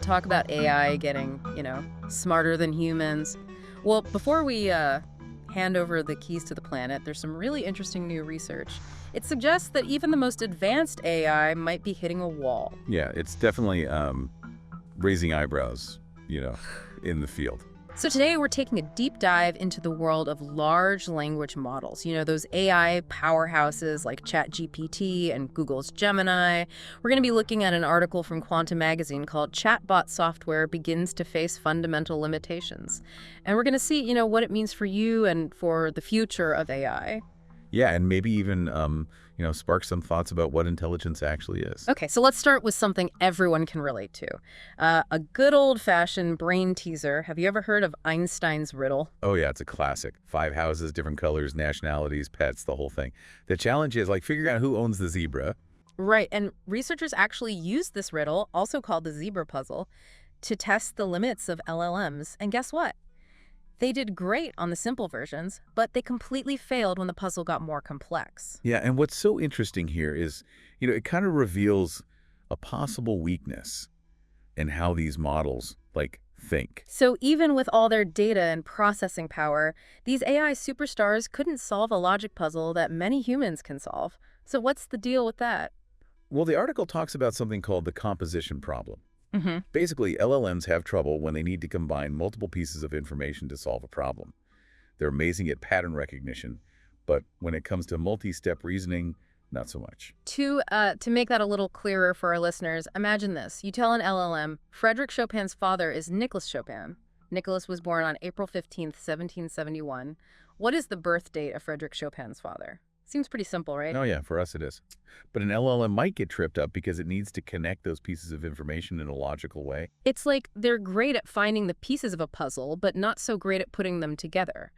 talk about AI getting, smarter than humans. Well, before we hand over the keys to the planet, there's some really interesting new research. It suggests that even the most advanced AI might be hitting a wall. Yeah, it's definitely raising eyebrows, in the field. So today we're taking a deep dive into the world of large language models. Those AI powerhouses like ChatGPT and Google's Gemini. We're going to be looking at an article from Quantum Magazine called Chatbot Software Begins to Face Fundamental Limitations. And we're going to see, what it means for you and for the future of AI. Yeah, and maybe even, spark some thoughts about what intelligence actually is. Okay, so let's start with something everyone can relate to. A good old-fashioned brain teaser. Have you ever heard of Einstein's riddle? Oh, yeah, it's a classic. 5 houses, different colors, nationalities, pets, the whole thing. The challenge is, figuring out who owns the zebra. Right, and researchers actually used this riddle, also called the zebra puzzle, to test the limits of LLMs. And guess what? They did great on the simple versions, but they completely failed when the puzzle got more complex. Yeah, and what's so interesting here is, it kind of reveals a possible weakness in how these models, think. So even with all their data and processing power, these AI superstars couldn't solve a logic puzzle that many humans can solve. So what's the deal with that? Well, the article talks about something called the composition problem. Mm-hmm. Basically, LLMs have trouble when they need to combine multiple pieces of information to solve a problem. They're amazing at pattern recognition, but when it comes to multi-step reasoning, not so much. To make that a little clearer for our listeners, imagine this. You tell an LLM, Frédéric Chopin's father is Nicolas Chopin. Nicolas was born on April 15th, 1771. What is the birth date of Frédéric Chopin's father? Seems pretty simple, right? Oh yeah, for us it is. But an LLM might get tripped up because it needs to connect those pieces of information in a logical way. It's like they're great at finding the pieces of a puzzle, but not so great at putting them together.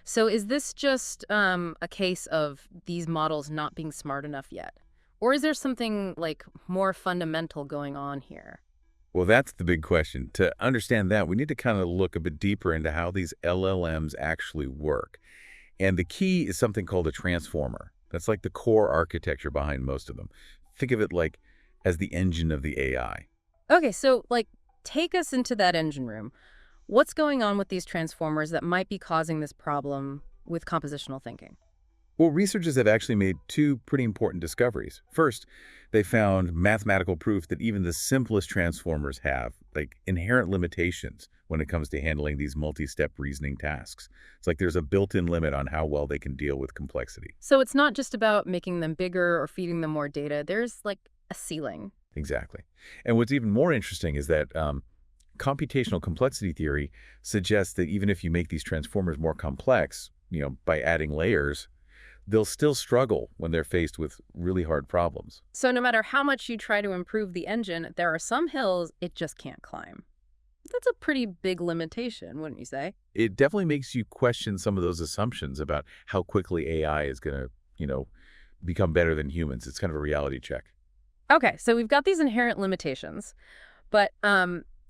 So is this just a case of these models not being smart enough yet? Or is there something more fundamental going on here? Well, that's the big question. To understand that, we need to kind of look a bit deeper into how these LLMs actually work. And the key is something called a transformer. That's the core architecture behind most of them. Think of it as the engine of the AI. Okay, so take us into that engine room. What's going on with these transformers that might be causing this problem with compositional thinking? Well, researchers have actually made 2 pretty important discoveries. First, they found mathematical proof that even the simplest transformers have inherent limitations when it comes to handling these multi-step reasoning tasks. It's there's a built-in limit on how well they can deal with complexity. So it's not just about making them bigger or feeding them more data. There's a ceiling. Exactly. And what's even more interesting is that computational complexity theory suggests that even if you make these transformers more complex, by adding layers, they'll still struggle when they're faced with really hard problems. So no matter how much you try to improve the engine, there are some hills it just can't climb. That's a pretty big limitation, wouldn't you say? It definitely makes you question some of those assumptions about how quickly AI is going to, become better than humans. It's kind of a reality check. Okay, so we've got these inherent limitations, but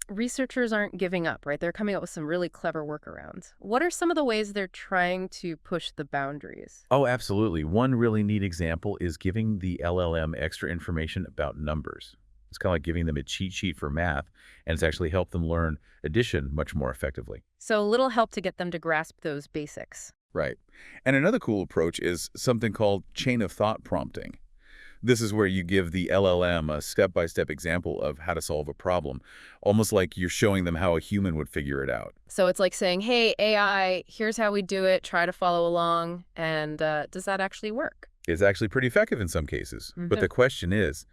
researchers aren't giving up, right? They're coming up with some really clever workarounds. What are some of the ways they're trying to push the boundaries? Oh, absolutely. One really neat example is giving the LLM extra information about numbers. It's kind of like giving them a cheat sheet for math, and it's actually helped them learn addition much more effectively. So a little help to get them to grasp those basics. Right. And another cool approach is something called chain of thought prompting. This is where you give the LLM a step-by-step example of how to solve a problem, almost like you're showing them how a human would figure it out. So it's like saying, hey, AI, here's how we do it. Try to follow along. And does that actually work? It's actually pretty effective in some cases. Mm-hmm. But the question is,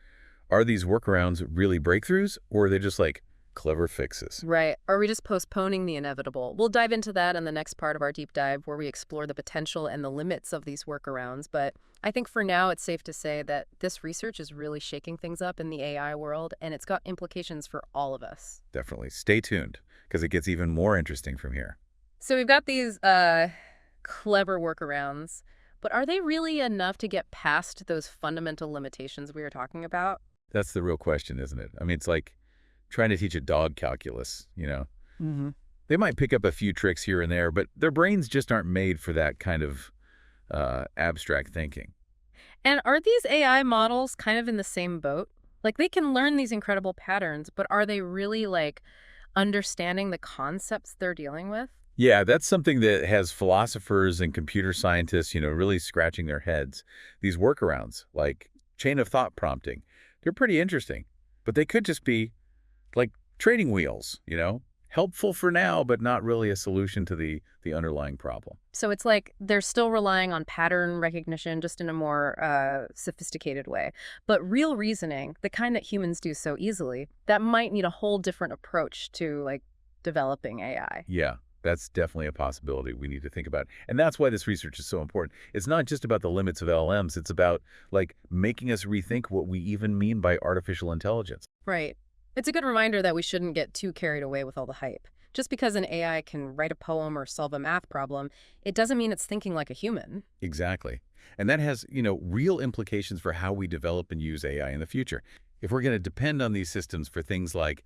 are these workarounds really breakthroughs, or are they just clever fixes? Right. Are we just postponing the inevitable? We'll dive into that in the next part of our deep dive, where we explore the potential and the limits of these workarounds. But I think for now, it's safe to say that this research is really shaking things up in the AI world, and it's got implications for all of us. Definitely. Stay tuned, because it gets even more interesting from here. So we've got these clever workarounds, but are they really enough to get past those fundamental limitations we were talking about? That's the real question, isn't it? I mean, it's like trying to teach a dog calculus, Mm-hmm. They might pick up a few tricks here and there, but their brains just aren't made for that kind of abstract thinking. And are these AI models kind of in the same boat? Like they can learn these incredible patterns, but are they really like understanding the concepts they're dealing with? Yeah, that's something that has philosophers and computer scientists, really scratching their heads. These workarounds, like chain of thought prompting, they're pretty interesting, but they could just be like trading wheels, helpful for now, but not really a solution to the underlying problem. So it's like they're still relying on pattern recognition just in a more sophisticated way. But real reasoning, the kind that humans do so easily, that might need a whole different approach to like developing AI. Yeah, that's definitely a possibility we need to think about. And that's why this research is so important. It's not just about the limits of LLMs, it's about like making us rethink what we even mean by artificial intelligence. Right. It's a good reminder that we shouldn't get too carried away with all the hype. Just because an AI can write a poem or solve a math problem, it doesn't mean it's thinking like a human. Exactly. And that has, real implications for how we develop and use AI in the future. If we're going to depend on these systems for things like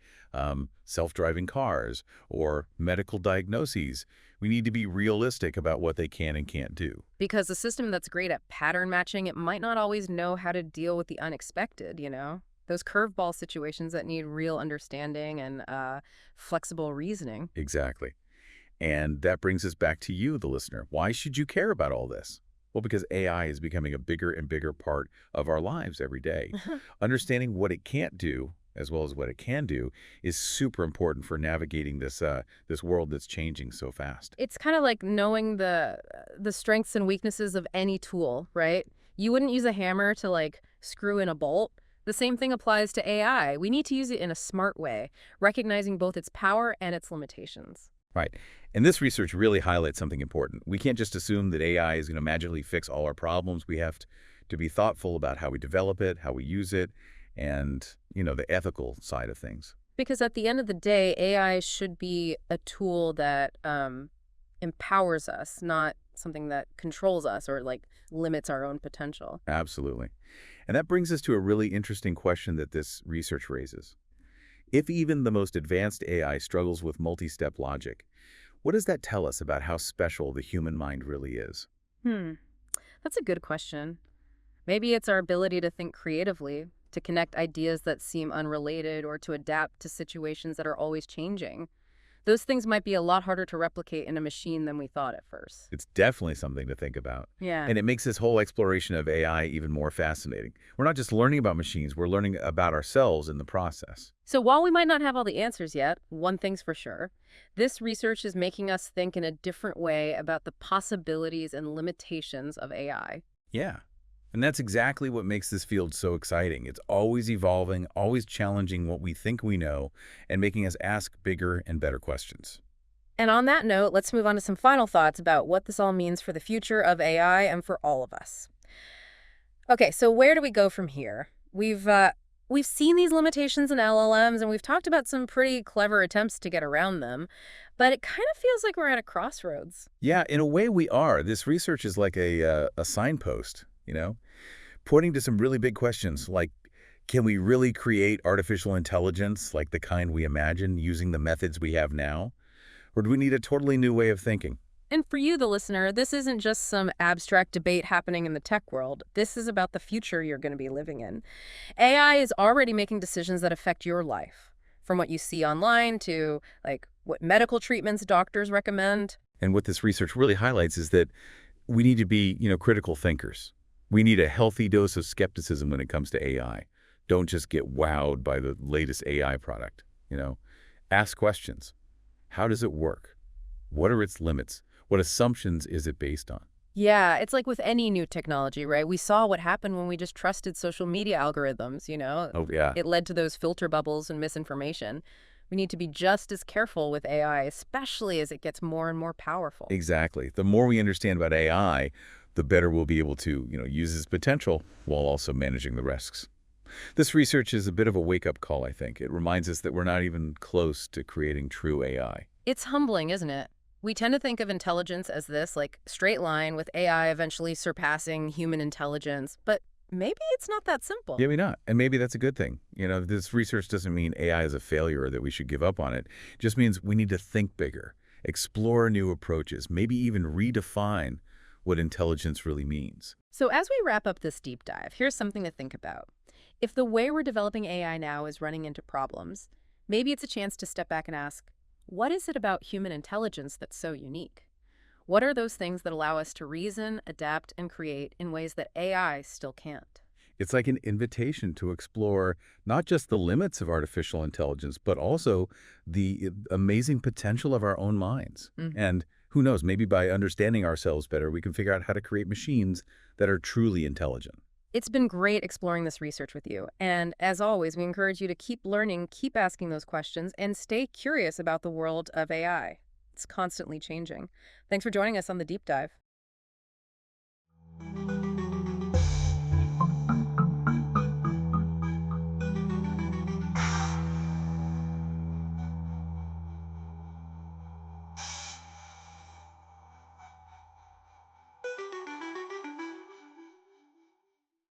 self-driving cars or medical diagnoses, we need to be realistic about what they can and can't do. Because a system that's great at pattern matching, it might not always know how to deal with the unexpected, you know? Those curveball situations that need real understanding and flexible reasoning. Exactly. And that brings us back to you, the listener. Why should you care about all this? Well, because AI is becoming a bigger and bigger part of our lives every day. Understanding what it can't do, as well as what it can do, is super important for navigating this world that's changing so fast. It's kind of like knowing the strengths and weaknesses of any tool, right? You wouldn't use a hammer to like screw in a bolt. The same thing applies to AI. We need to use it in a smart way, recognizing both its power and its limitations. Right. And this research really highlights something important. We can't just assume that AI is going to magically fix all our problems. We have to be thoughtful about how we develop it, how we use it, and, the ethical side of things. Because at the end of the day, AI should be a tool that empowers us, not something that controls us or like limits our own potential. Absolutely. And that brings us to a really interesting question that this research raises. If even the most advanced AI struggles with multi-step logic, what does that tell us about how special the human mind really is? Hmm, that's a good question. Maybe it's our ability to think creatively, to connect ideas that seem unrelated, or to adapt to situations that are always changing. Those things might be a lot harder to replicate in a machine than we thought at first. It's definitely something to think about. Yeah. And it makes this whole exploration of AI even more fascinating. We're not just learning about machines, we're learning about ourselves in the process. So while we might not have all the answers yet, one thing's for sure. This research is making us think in a different way about the possibilities and limitations of AI. Yeah. And that's exactly what makes this field so exciting. It's always evolving, always challenging what we think we know, and making us ask bigger and better questions. And on that note, let's move on to some final thoughts about what this all means for the future of AI and for all of us. Okay, so where do we go from here? We've seen these limitations in LLMs, and we've talked about some pretty clever attempts to get around them, but it kind of feels like we're at a crossroads. Yeah, in a way we are. This research is like a signpost, pointing to some really big questions like, can we really create artificial intelligence like the kind we imagine using the methods we have now? Or do we need a totally new way of thinking? And for you, the listener, this isn't just some abstract debate happening in the tech world. This is about the future you're going to be living in. AI is already making decisions that affect your life, from what you see online to like what medical treatments doctors recommend. And what this research really highlights is that we need to be, critical thinkers. We need a healthy dose of skepticism when it comes to AI. Don't just get wowed by the latest AI product. Ask questions. How does it work? What are its limits? What assumptions is it based on? Yeah, it's like with any new technology, right? We saw what happened when we just trusted social media algorithms. Oh, yeah, It led to those filter bubbles and misinformation. We need to be just as careful with AI, especially as it gets more and more powerful. exactly. The more we understand about AI, the better we'll be able to, use its potential while also managing the risks. This research is a bit of a wake-up call, I think. It reminds us that we're not even close to creating true AI. It's humbling, isn't it? We tend to think of intelligence as this, like, straight line with AI eventually surpassing human intelligence, but maybe it's not that simple. Maybe not. And maybe that's a good thing. This research doesn't mean AI is a failure or that we should give up on it. It just means we need to think bigger, explore new approaches, maybe even redefine what intelligence really means. So as we wrap up this deep dive, here's something to think about. If the way we're developing AI now is running into problems, maybe it's a chance to step back and ask, what is it about human intelligence that's so unique? What are those things that allow us to reason, adapt, and create in ways that AI still can't? It's like an invitation to explore not just the limits of artificial intelligence, but also the amazing potential of our own minds. Mhm. And who knows, maybe by understanding ourselves better, we can figure out how to create machines that are truly intelligent. It's been great exploring this research with you. And as always, we encourage you to keep learning, keep asking those questions, and stay curious about the world of AI. It's constantly changing. Thanks for joining us on the deep dive.